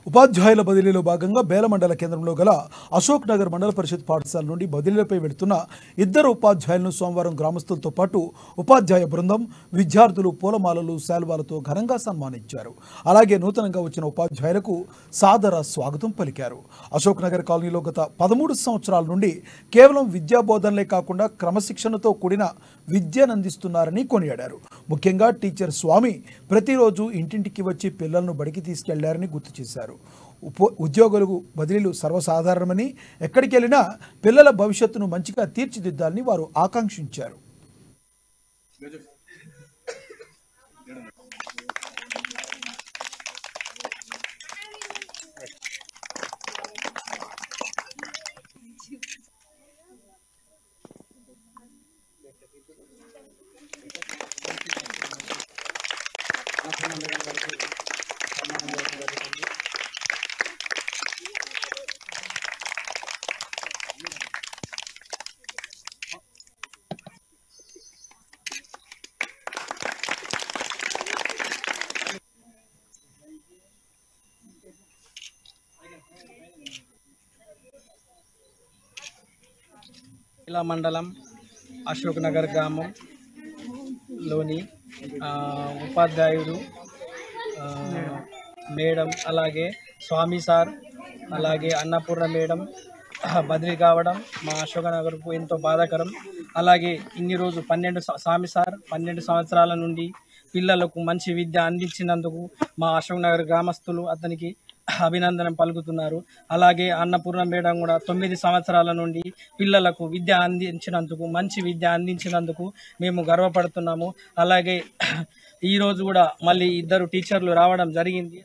ఉపాధ్యాయుల బదిలీలో భాగంగా బేల మండల కేంద్రంలో గల అశోక్ నగర్ మండల పరిషత్ పాఠశాల నుండి బదిలీలపై వెళుతున్న ఇద్దరు ఉపాధ్యాయులను సోమవారం గ్రామస్తులతో పాటు ఉపాధ్యాయ బృందం విద్యార్థులు పూలమాలలు శాల్వాలతో ఘనంగా సన్మానించారు. అలాగే నూతనంగా వచ్చిన ఉపాధ్యాయులకు సాదర స్వాగతం పలికారు. అశోక్ నగర్ కాలనీలో గత 13 సంవత్సరాల నుండి కేవలం విద్యా బోధనలే కాకుండా క్రమశిక్షణతో కూడిన విద్యనందిస్తున్నారని కొనియాడారు. ముఖ్యంగా టీచర్ స్వామి ప్రతిరోజు ఇంటింటికి వచ్చి పిల్లలను బడికి తీసుకెళ్లారని గుర్తు చేశారు. ఉద్యోగులకు బదిలీలు సర్వసాధారణమని, ఎక్కడికి వెళ్ళినా పిల్లల భవిష్యత్తును మంచిగా తీర్చిదిద్దాలని వారు ఆకాంక్షించారు. ఇలా మండలం అశోక్ నగర్ గ్రామంలోని ఉపాధ్యాయుడు మేడం, అలాగే స్వామి సార్, అలాగే అన్నపూర్ణ మేడం బదిలీ కావడం మా అశోక్ నగర్కు ఎంతో బాధాకరం. అలాగే ఇన్ని రోజు స్వామి సార్ 12 సంవత్సరాల నుండి పిల్లలకు మంచి విద్య అందించినందుకు మా అశోక్ నగర్ గ్రామస్తులు అతనికి అభినందన పలుకుతున్నారు. అలాగే అన్నపూర్ణ మేడం కూడా 9 సంవత్సరాల నుండి పిల్లలకు మంచి విద్య అందించినందుకు మేము గర్వపడుతున్నాము. అలాగే ఈరోజు కూడా మళ్ళీ 2 టీచర్లు రావడం జరిగింది.